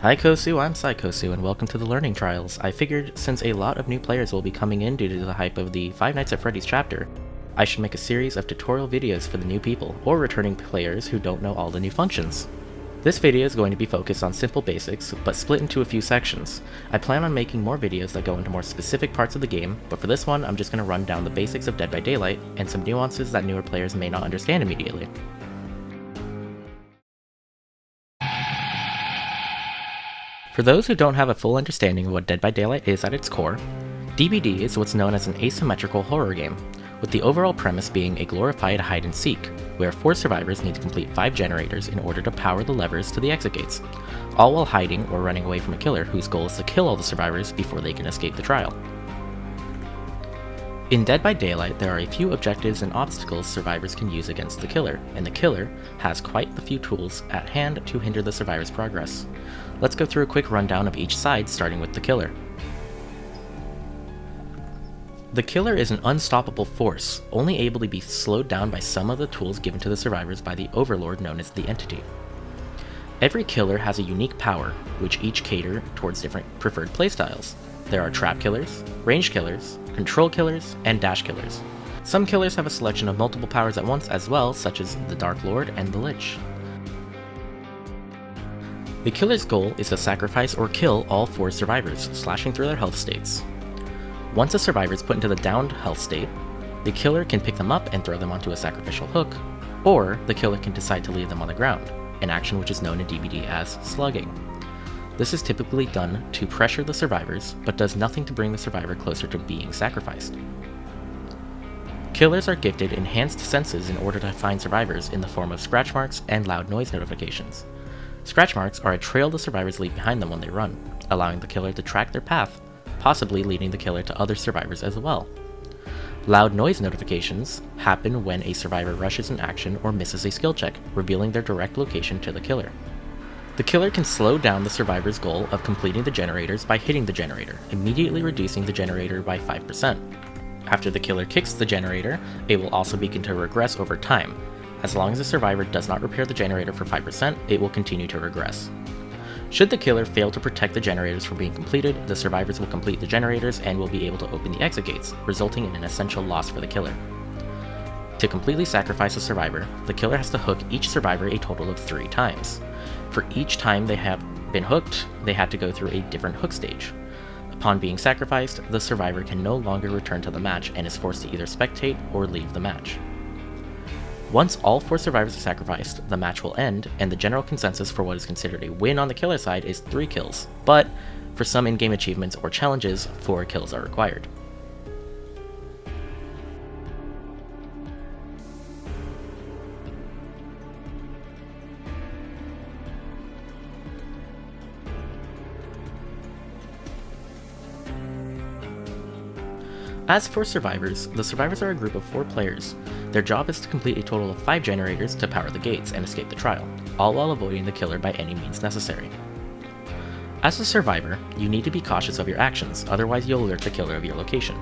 Hi Kosu, I'm Cykosu, and welcome to the Learning Trials. I figured since a lot of new players will be coming in due to the hype of the Five Nights at Freddy's chapter, I should make a series of tutorial videos for the new people, or returning players who don't know all the new functions. This video is going to be focused on simple basics, but split into a few sections. I plan on making more videos that go into more specific parts of the game, but for this one I'm just going to run down the basics of Dead by Daylight, and some nuances that newer players may not understand immediately. For those who don't have a full understanding of what Dead by Daylight is at its core, DBD is what's known as an asymmetrical horror game, with the overall premise being a glorified hide-and-seek, where 4 survivors need to complete 5 generators in order to power the levers to the exit gates, all while hiding or running away from a killer whose goal is to kill all the survivors before they can escape the trial. In Dead by Daylight, there are a few objectives and obstacles survivors can use against the killer, and the killer has quite the few tools at hand to hinder the survivors' progress. Let's go through a quick rundown of each side, starting with the killer. The killer is an unstoppable force, only able to be slowed down by some of the tools given to the survivors by the overlord known as the Entity. Every killer has a unique power, which each cater towards different preferred playstyles. There are trap killers, range killers, control killers, and dash killers. Some killers have a selection of multiple powers at once as well, such as the Dark Lord and the Lich. The killer's goal is to sacrifice or kill all 4 survivors, slashing through their health states. Once a survivor is put into the downed health state, the killer can pick them up and throw them onto a sacrificial hook, or the killer can decide to leave them on the ground, an action which is known in DBD as slugging. This is typically done to pressure the survivors, but does nothing to bring the survivor closer to being sacrificed. Killers are gifted enhanced senses in order to find survivors in the form of scratch marks and loud noise notifications. Scratch marks are a trail the survivors leave behind them when they run, allowing the killer to track their path, possibly leading the killer to other survivors as well. Loud noise notifications happen when a survivor rushes an action or misses a skill check, revealing their direct location to the killer. The killer can slow down the survivor's goal of completing the generators by hitting the generator, immediately reducing the generator by 5%. After the killer kicks the generator, it will also begin to regress over time. As long as the survivor does not repair the generator for 5%, it will continue to regress. Should the killer fail to protect the generators from being completed, the survivors will complete the generators and will be able to open the exit gates, resulting in an essential loss for the killer. To completely sacrifice a survivor, the killer has to hook each survivor a total of 3 times. For each time they have been hooked, they have to go through a different hook stage. Upon being sacrificed, the survivor can no longer return to the match and is forced to either spectate or leave the match. Once all 4 survivors are sacrificed, the match will end, and the general consensus for what is considered a win on the killer side is 3 kills, but for some in-game achievements or challenges, 4 kills are required. As for survivors, the survivors are a group of 4 players. Their job is to complete a total of 5 generators to power the gates and escape the trial, all while avoiding the killer by any means necessary. As a survivor, you need to be cautious of your actions, otherwise you'll alert the killer of your location,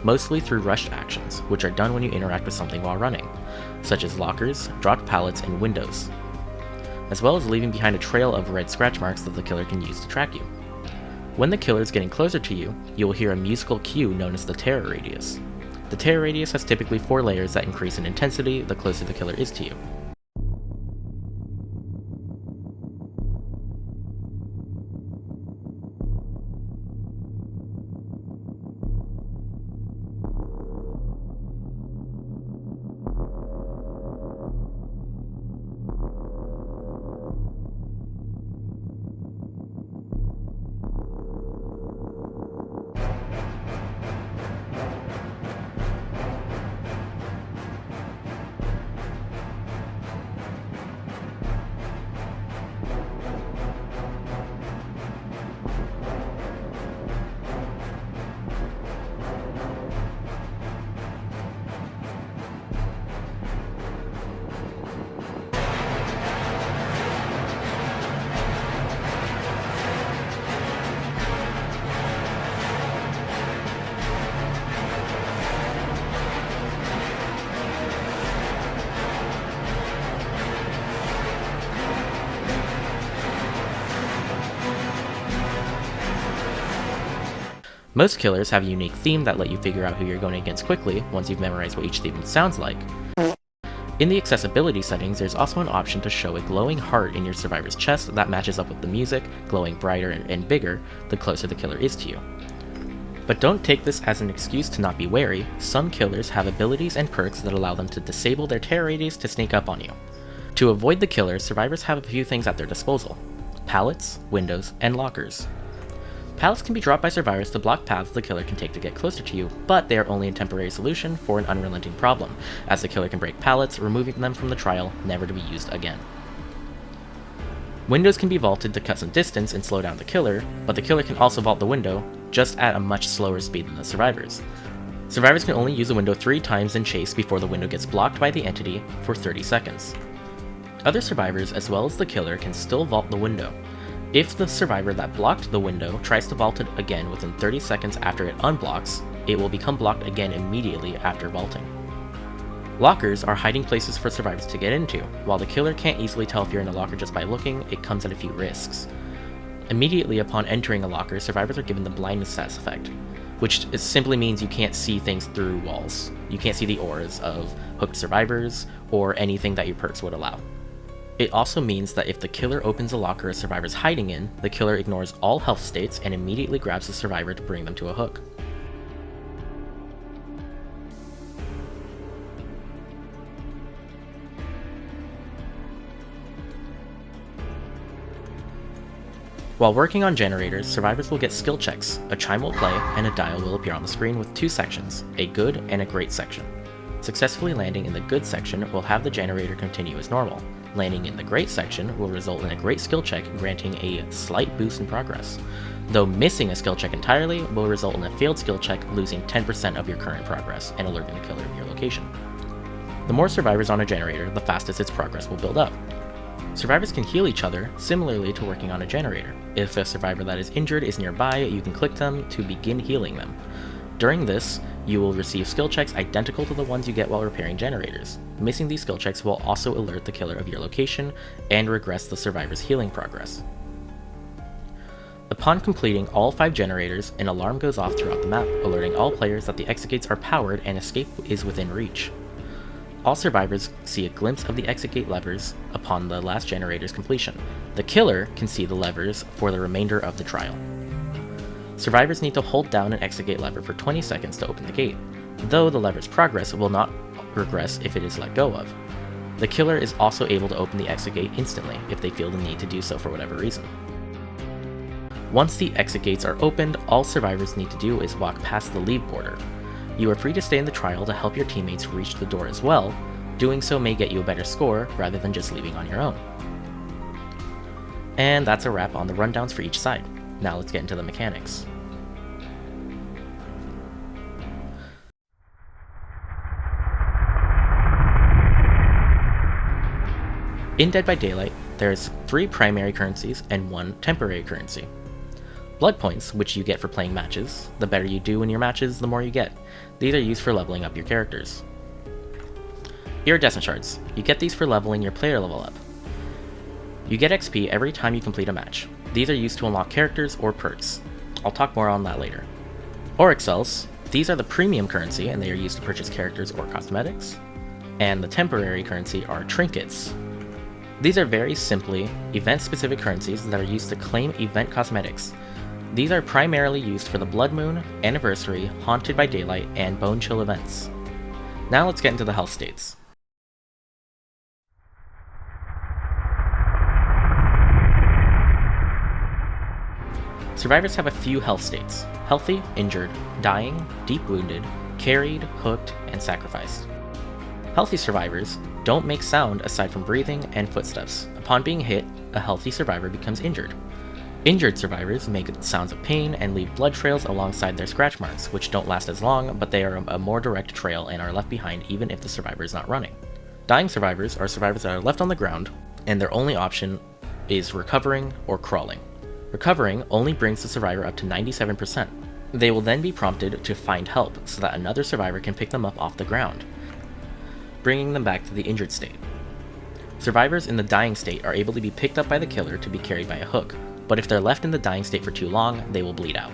mostly through rushed actions, which are done when you interact with something while running, such as lockers, dropped pallets, and windows, as well as leaving behind a trail of red scratch marks that the killer can use to track you. When the killer is getting closer to you, you will hear a musical cue known as the terror radius. The terror radius has typically 4 layers that increase in intensity the closer the killer is to you. Most killers have a unique theme that let you figure out who you're going against quickly once you've memorized what each theme sounds like. In the accessibility settings, there's also an option to show a glowing heart in your survivor's chest that matches up with the music, glowing brighter and bigger the closer the killer is to you. But don't take this as an excuse to not be wary. Some killers have abilities and perks that allow them to disable their terror radius to sneak up on you. To avoid the killer, survivors have a few things at their disposal: pallets, windows, and lockers. Pallets can be dropped by survivors to block paths the killer can take to get closer to you, but they are only a temporary solution for an unrelenting problem, as the killer can break pallets, removing them from the trial, never to be used again. Windows can be vaulted to cut some distance and slow down the killer, but the killer can also vault the window, just at a much slower speed than the survivors. Survivors can only use the window 3 times in chase before the window gets blocked by the entity for 30 seconds. Other survivors, as well as the killer, can still vault the window. If the survivor that blocked the window tries to vault it again within 30 seconds after it unblocks, it will become blocked again immediately after vaulting. Lockers are hiding places for survivors to get into. While the killer can't easily tell if you're in a locker just by looking, it comes at a few risks. Immediately upon entering a locker, survivors are given the blindness status effect, which simply means you can't see things through walls. You can't see the auras of hooked survivors or anything that your perks would allow. It also means that if the killer opens a locker a survivor is hiding in, the killer ignores all health states and immediately grabs the survivor to bring them to a hook. While working on generators, survivors will get skill checks. A chime will play, and a dial will appear on the screen with 2 sections, a good and a great section. Successfully landing in the good section will have the generator continue as normal. Landing in the great section will result in a great skill check, granting a slight boost in progress, though missing a skill check entirely will result in a failed skill check, losing 10% of your current progress and alerting the killer of your location. The more survivors on a generator, the fastest its progress will build up. Survivors can heal each other, similarly to working on a generator. If a survivor that is injured is nearby, you can click them to begin healing them. During this, you will receive skill checks identical to the ones you get while repairing generators. Missing these skill checks will also alert the killer of your location and regress the survivor's healing progress. Upon completing all 5 generators, an alarm goes off throughout the map, alerting all players that the exit gates are powered and escape is within reach. All survivors see a glimpse of the exit gate levers upon the last generator's completion. The killer can see the levers for the remainder of the trial. Survivors need to hold down an exit gate lever for 20 seconds to open the gate, though the lever's progress will not regress if it is let go of. The killer is also able to open the exit gate instantly if they feel the need to do so for whatever reason. Once the exit gates are opened, all survivors need to do is walk past the leave border. You are free to stay in the trial to help your teammates reach the door as well. Doing so may get you a better score rather than just leaving on your own. And that's a wrap on the rundowns for each side. Now let's get into the mechanics. In Dead by Daylight, there's 3 primary currencies and 1 temporary currency. Blood points, which you get for playing matches. The better you do in your matches, the more you get. These are used for leveling up your characters. Iridescent shards. You get these for leveling your player level up. You get XP every time you complete a match. These are used to unlock characters or perks. I'll talk more on that later. Auric cells. These are the premium currency and they are used to purchase characters or cosmetics. And the temporary currency are trinkets. These are very simply event-specific currencies that are used to claim event cosmetics. These are primarily used for the Blood Moon, Anniversary, Haunted by Daylight, and Bone Chill events. Now let's get into the health states. Survivors have a few health states: healthy, injured, dying, deep wounded, carried, hooked, and sacrificed. Healthy survivors don't make sound aside from breathing and footsteps. Upon being hit, a healthy survivor becomes injured. Injured survivors make sounds of pain and leave blood trails alongside their scratch marks, which don't last as long, but they are a more direct trail and are left behind even if the survivor is not running. Dying survivors are survivors that are left on the ground, and their only option is recovering or crawling. Recovering only brings the survivor up to 97%. They will then be prompted to find help so that another survivor can pick them up off the ground, bringing them back to the injured state. Survivors in the dying state are able to be picked up by the killer to be carried by a hook, but if they're left in the dying state for too long, they will bleed out.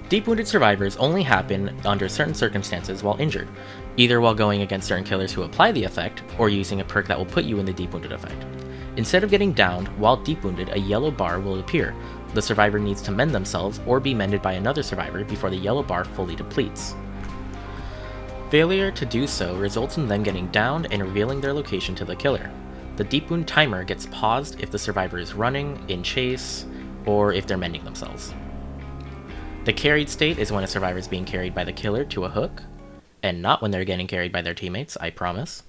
Deep wounded survivors only happen under certain circumstances while injured, either while going against certain killers who apply the effect, or using a perk that will put you in the deep wounded effect. Instead of getting downed while deep wounded, a yellow bar will appear. The survivor needs to mend themselves or be mended by another survivor before the yellow bar fully depletes. Failure to do so results in them getting downed and revealing their location to the killer. The deep wound timer gets paused if the survivor is running, in chase, or if they're mending themselves. The carried state is when a survivor is being carried by the killer to a hook, and not when they're getting carried by their teammates, I promise.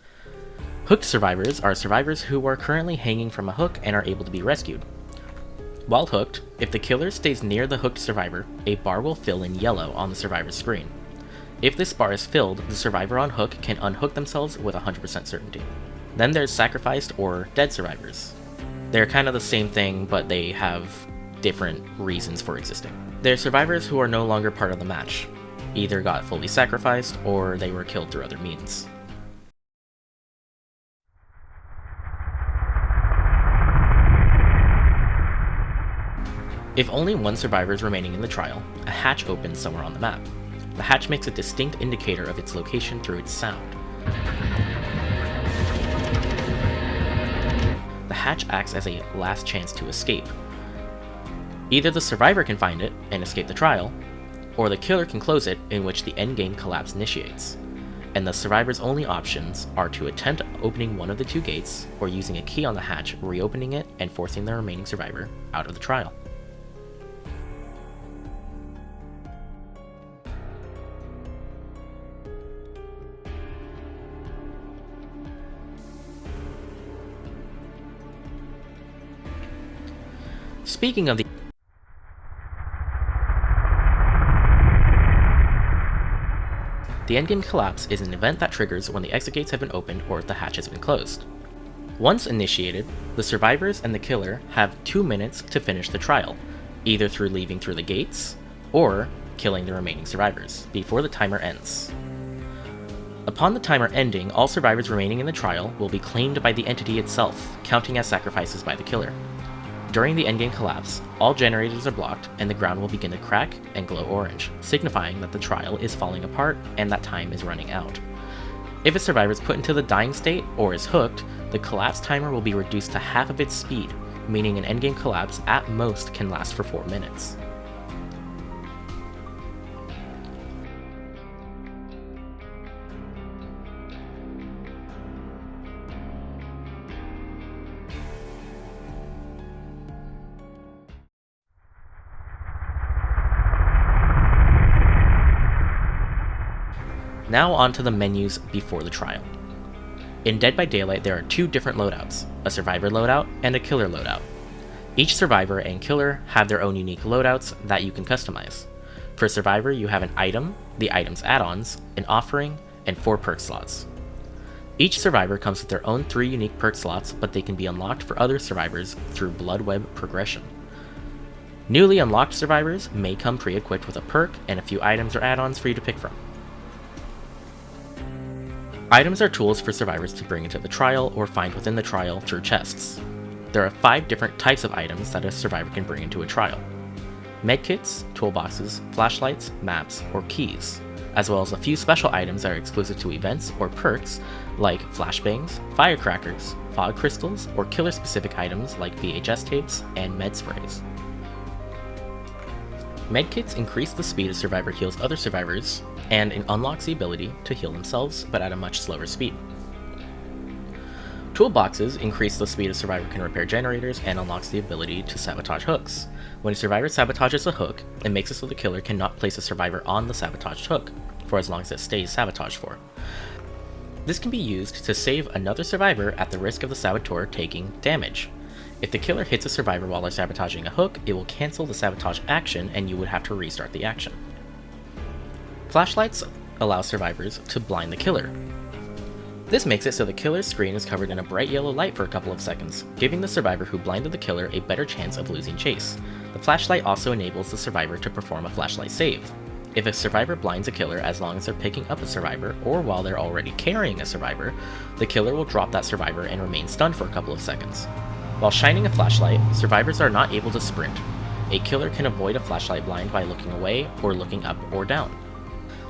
Hooked survivors are survivors who are currently hanging from a hook and are able to be rescued. While hooked, if the killer stays near the hooked survivor, a bar will fill in yellow on the survivor's screen. If this bar is filled, the survivor on hook can unhook themselves with 100% certainty. Then there's sacrificed or dead survivors. They're kind of the same thing, but they have different reasons for existing. They're survivors who are no longer part of the match, either got fully sacrificed or they were killed through other means. If only one survivor is remaining in the trial, a hatch opens somewhere on the map. The hatch makes a distinct indicator of its location through its sound. The hatch acts as a last chance to escape. Either the survivor can find it and escape the trial, or the killer can close it, in which the endgame collapse initiates, and the survivor's only options are to attempt opening one of the two gates, or using a key on the hatch, reopening it, and forcing the remaining survivor out of the trial. Speaking of the endgame collapse is an event that triggers when the exit gates have been opened or if the hatch has been closed. Once initiated, the survivors and the killer have 2 minutes to finish the trial, either through leaving through the gates or killing the remaining survivors before the timer ends. Upon the timer ending, all survivors remaining in the trial will be claimed by the entity itself, counting as sacrifices by the killer. During the endgame collapse, all generators are blocked and the ground will begin to crack and glow orange, signifying that the trial is falling apart and that time is running out. If a survivor is put into the dying state or is hooked, the collapse timer will be reduced to half of its speed, meaning an endgame collapse at most can last for 4 minutes. Now on to the menus before the trial. In Dead by Daylight there are 2 different loadouts, a survivor loadout and a killer loadout. Each survivor and killer have their own unique loadouts that you can customize. For survivor you have an item, the item's add-ons, an offering, and 4 perk slots. Each survivor comes with their own 3 unique perk slots, but they can be unlocked for other survivors through blood web progression. Newly unlocked survivors may come pre-equipped with a perk and a few items or add-ons for you to pick from. Items are tools for survivors to bring into the trial or find within the trial through chests. There are 5 different types of items that a survivor can bring into a trial: medkits, toolboxes, flashlights, maps, or keys, as well as a few special items that are exclusive to events or perks like flashbangs, firecrackers, fog crystals, or killer-specific items like VHS tapes and med sprays. Medkits increase the speed a survivor heals other survivors, and it unlocks the ability to heal themselves, but at a much slower speed. Toolboxes increase the speed a survivor can repair generators and unlocks the ability to sabotage hooks. When a survivor sabotages a hook, it makes it so the killer cannot place a survivor on the sabotaged hook, for as long as it stays sabotaged for. This can be used to save another survivor at the risk of the saboteur taking damage. If the killer hits a survivor while they're sabotaging a hook, it will cancel the sabotage action and you would have to restart the action. Flashlights allow survivors to blind the killer. This makes it so the killer's screen is covered in a bright yellow light for a couple of seconds, giving the survivor who blinded the killer a better chance of losing chase. The flashlight also enables the survivor to perform a flashlight save. If a survivor blinds a killer as long as they're picking up a survivor, or while they're already carrying a survivor, the killer will drop that survivor and remain stunned for a couple of seconds. While shining a flashlight, survivors are not able to sprint. a killer can avoid a flashlight blind by looking away or looking up or down.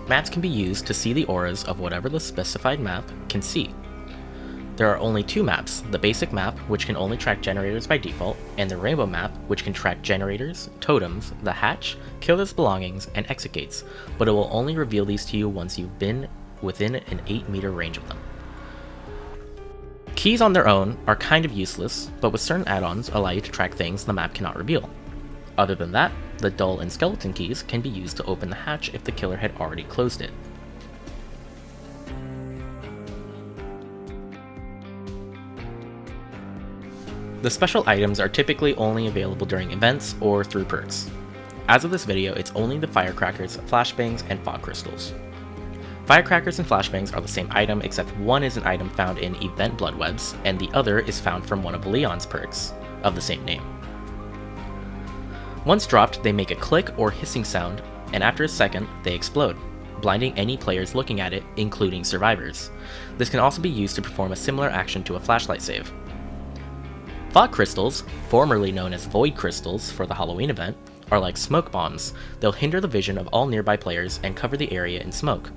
Maps can be used to see the auras of whatever the specified map can see. There are only two maps, the basic map, which can only track generators by default, and the rainbow map, which can track generators, totems, the hatch, killer's belongings, and exit gates, but it will only reveal these to you once you've been within an 8-meter range of them. Keys on their own are kind of useless, but with certain add-ons allow you to track things the map cannot reveal. Other than that, the dull and skeleton keys can be used to open the hatch if the killer had already closed it. The special items are typically only available during events or through perks. As of this video, it's only the firecrackers, flashbangs, and fog crystals. Firecrackers and flashbangs are the same item, except one is an item found in Event Bloodwebs, and the other is found from one of Leon's perks, of the same name. Once dropped, they make a click or hissing sound, and after a second, they explode, blinding any players looking at it, including survivors. This can also be used to perform a similar action to a flashlight save. Fog crystals, formerly known as void crystals for the Halloween event, are like smoke bombs. They'll hinder the vision of all nearby players and cover the area in smoke.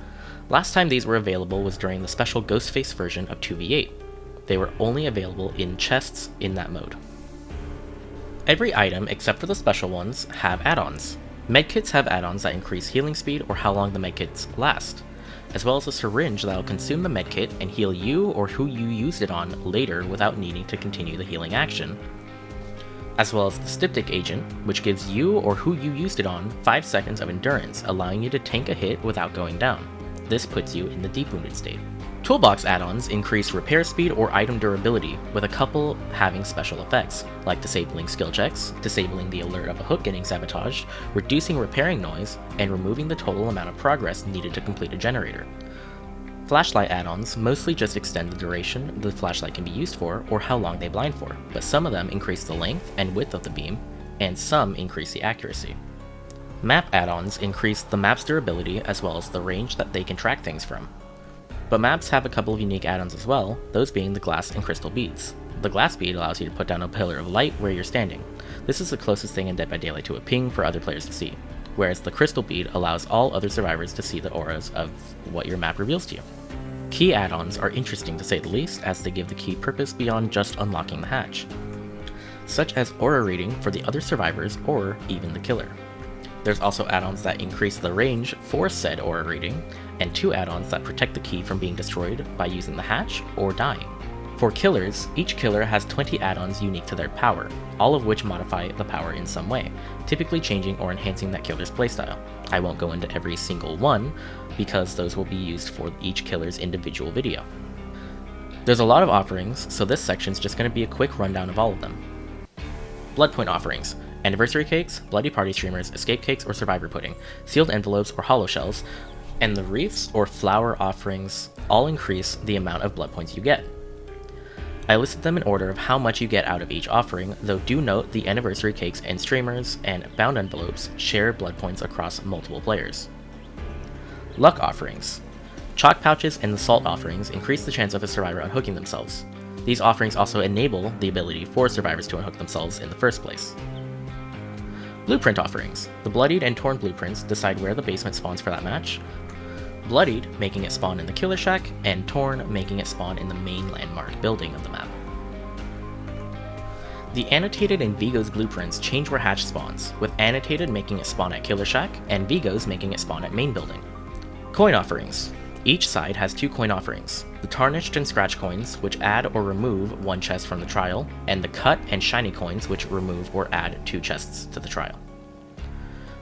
Last time these were available was during the special Ghostface version of 2v8. They were only available in chests in that mode. Every item, except for the special ones, have add-ons. Medkits have add-ons that increase healing speed or how long the medkits last, as well as a syringe that will consume the medkit and heal you or who you used it on later without needing to continue the healing action, as well as the styptic agent, which gives you or who you used it on 5 seconds of endurance, allowing you to tank a hit without going down. This puts you in the deep wounded state. Toolbox add-ons increase repair speed or item durability, with a couple having special effects, like disabling skill checks, disabling the alert of a hook getting sabotaged, reducing repairing noise, and removing the total amount of progress needed to complete a generator. Flashlight add-ons mostly just extend the duration the flashlight can be used for or how long they blind for, but some of them increase the length and width of the beam, and some increase the accuracy. Map add-ons increase the map's durability as well as the range that they can track things from. But maps have a couple of unique add-ons as well, those being the glass and crystal beads. The glass bead allows you to put down a pillar of light where you're standing. This is the closest thing in Dead by Daylight to a ping for other players to see, whereas the crystal bead allows all other survivors to see the auras of what your map reveals to you. Key add-ons are interesting to say the least, as they give the key purpose beyond just unlocking the hatch, such as aura reading for the other survivors or even the killer. There's also add-ons that increase the range for said aura reading, and 2 add-ons that protect the key from being destroyed by using the hatch or dying. For killers, each killer has 20 add-ons unique to their power, all of which modify the power in some way, typically changing or enhancing that killer's playstyle. I won't go into every single one, because those will be used for each killer's individual video. There's a lot of offerings, so this section's just going to be a quick rundown of all of them. Bloodpoint offerings. Anniversary cakes, bloody party streamers, escape cakes or survivor pudding, sealed envelopes or hollow shells, and the wreaths or flower offerings all increase the amount of blood points you get. I listed them in order of how much you get out of each offering, though do note the anniversary cakes and streamers and bound envelopes share blood points across multiple players. Luck offerings. Chalk pouches and the salt offerings increase the chance of a survivor unhooking themselves. These offerings also enable the ability for survivors to unhook themselves in the first place. Blueprint offerings. The bloodied and torn blueprints decide where the basement spawns for that match. Bloodied, making it spawn in the killer shack, and torn, making it spawn in the main landmark building of the map. The annotated and Vigo's blueprints change where hatch spawns, with annotated making it spawn at killer shack, and Vigo's making it spawn at main building. Coin offerings. Each side has 2 coin offerings, the tarnished and scratch coins, which add or remove 1 chest from the trial, and the cut and shiny coins, which remove or add 2 chests to the trial.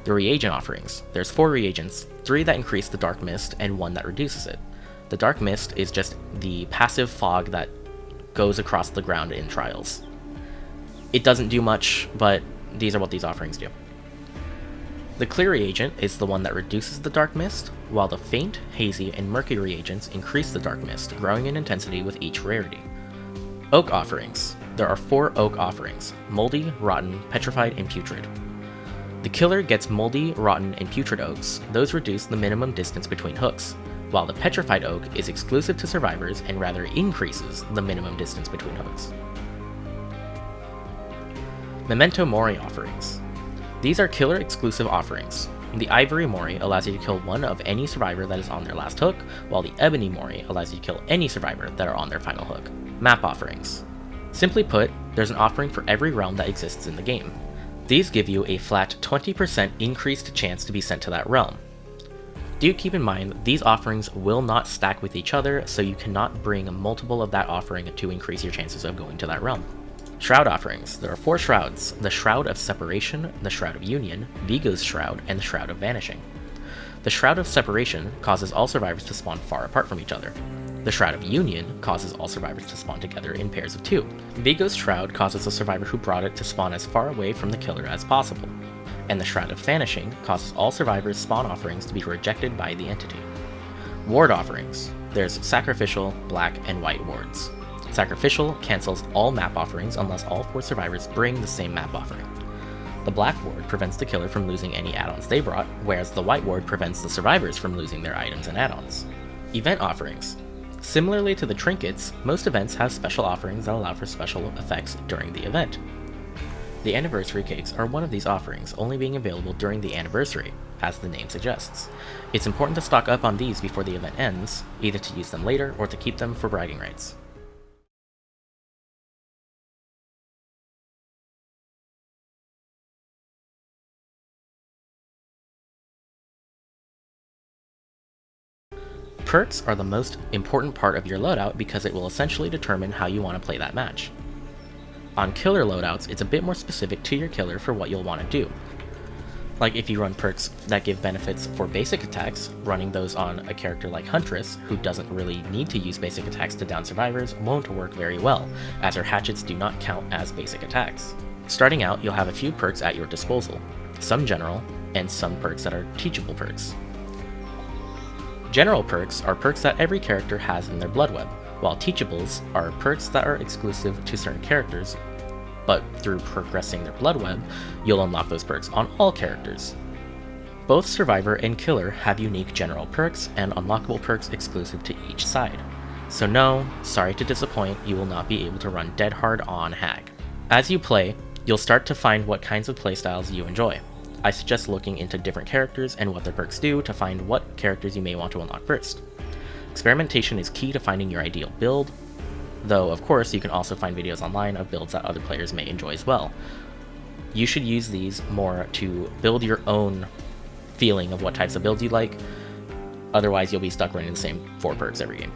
The reagent offerings. There's 4 reagents, 3 that increase the dark mist and 1 that reduces it. The dark mist is just the passive fog that goes across the ground in trials. It doesn't do much, but these are what these offerings do. The clear reagent is the one that reduces the dark mist, while the faint, hazy, and murky reagents increase the dark mist, growing in intensity with each rarity. Oak offerings. There are 4 oak offerings: moldy, rotten, petrified, and putrid. The killer gets moldy, rotten, and putrid oaks. Those reduce the minimum distance between hooks, while the petrified oak is exclusive to survivors and rather increases the minimum distance between hooks. Memento Mori offerings. These are killer exclusive offerings. The Ivory Mori allows you to kill one of any survivor that is on their last hook, while the Ebony Mori allows you to kill any survivor that are on their final hook. Map offerings. Simply put, there's an offering for every realm that exists in the game. These give you a flat 20% increased chance to be sent to that realm. Do keep in mind, these offerings will not stack with each other, so you cannot bring multiple of that offering to increase your chances of going to that realm. Shroud offerings. There are 4 shrouds: the Shroud of Separation, the Shroud of Union, Vigo's Shroud, and the Shroud of Vanishing. The Shroud of Separation causes all survivors to spawn far apart from each other. The Shroud of Union causes all survivors to spawn together in pairs of 2. Vigo's Shroud causes a survivor who brought it to spawn as far away from the killer as possible. And the Shroud of Vanishing causes all survivors' spawn offerings to be rejected by the entity. Ward offerings. There's Sacrificial, Black, and White wards. Sacrificial cancels all map offerings unless all 4 survivors bring the same map offering. The Black ward prevents the killer from losing any add-ons they brought, whereas the White ward prevents the survivors from losing their items and add-ons. Event offerings. Similarly to the trinkets, most events have special offerings that allow for special effects during the event. The anniversary cakes are one of these offerings, only being available during the anniversary, as the name suggests. It's important to stock up on these before the event ends, either to use them later or to keep them for bragging rights. Perks are the most important part of your loadout because it will essentially determine how you want to play that match. On killer loadouts, it's a bit more specific to your killer for what you'll want to do. Like if you run perks that give benefits for basic attacks, running those on a character like Huntress, who doesn't really need to use basic attacks to down survivors, won't work very well, as her hatchets do not count as basic attacks. Starting out, you'll have a few perks at your disposal, some general, and some perks that are teachable perks. General perks are perks that every character has in their blood web, while teachables are perks that are exclusive to certain characters, but through progressing their blood web, you'll unlock those perks on all characters. Both Survivor and Killer have unique general perks and unlockable perks exclusive to each side. So no, sorry to disappoint, you will not be able to run dead hard on Hag. As you play, you'll start to find what kinds of playstyles you enjoy. I suggest looking into different characters and what their perks do to find what characters you may want to unlock first. Experimentation is key to finding your ideal build, though of course you can also find videos online of builds that other players may enjoy as well. You should use these more to build your own feeling of what types of builds you like, otherwise you'll be stuck running the same 4 perks every game.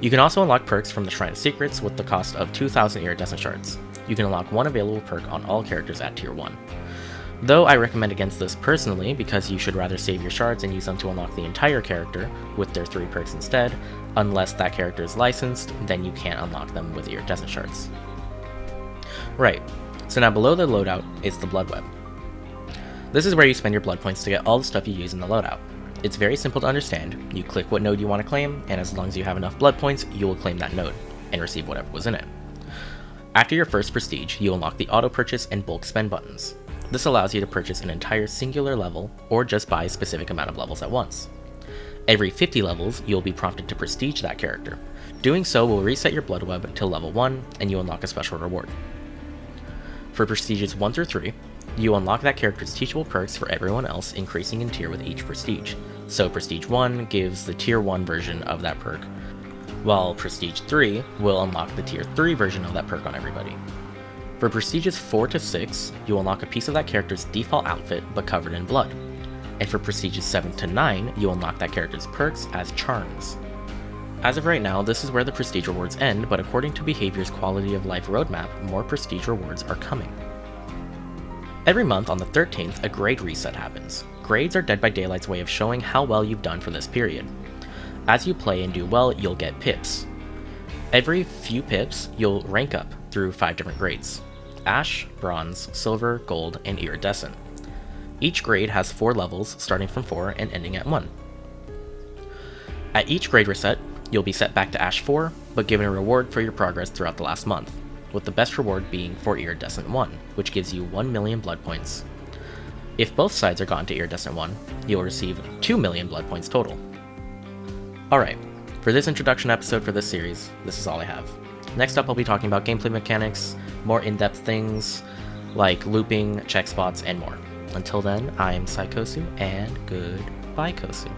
You can also unlock perks from the Shrine of Secrets with the cost of 2,000 iridescent shards. You can unlock one available perk on all characters at tier 1. Though I recommend against this personally, because you should rather save your shards and use them to unlock the entire character with their 3 perks instead. Unless that character is licensed, then you can't unlock them with iridescent shards. Right, so now below the loadout is the blood web. This is where you spend your blood points to get all the stuff you use in the loadout. It's very simple to understand. You click what node you want to claim, and as long as you have enough blood points, you will claim that node, and receive whatever was in it. After your first prestige, you unlock the auto purchase and bulk spend buttons. This allows you to purchase an entire singular level, or just buy a specific amount of levels at once. Every 50 levels, you'll be prompted to prestige that character. Doing so will reset your blood web to level 1, and you unlock a special reward. For prestiges 1 through 3, you unlock that character's teachable perks for everyone else, increasing in tier with each prestige. So prestige 1 gives the tier 1 version of that perk, while prestige 3 will unlock the tier 3 version of that perk on everybody. For prestiges 4 to 6, you unlock a piece of that character's default outfit but covered in blood. And for prestiges 7 to 9, you unlock that character's perks as charms. As of right now, this is where the prestige rewards end, but according to Behavior's quality of life roadmap, more prestige rewards are coming. Every month on the 13th, a grade reset happens. Grades are Dead by Daylight's way of showing how well you've done for this period. As you play and do well, you'll get pips. Every few pips, you'll rank up through 5 different grades: Ash, Bronze, Silver, Gold, and Iridescent. Each grade has 4 levels, starting from 4 and ending at 1. At each grade reset, you'll be set back to Ash 4, but given a reward for your progress throughout the last month, with the best reward being for Iridescent 1, which gives you 1 million blood points. If both sides are gone to Iridescent 1, you'll receive 2 million blood points total. Alright, for this introduction episode for this series, this is all I have. Next up, I'll be talking about gameplay mechanics, more in-depth things, like looping, check spots, and more. Until then, I am Cykosu, and goodbye, Kosu.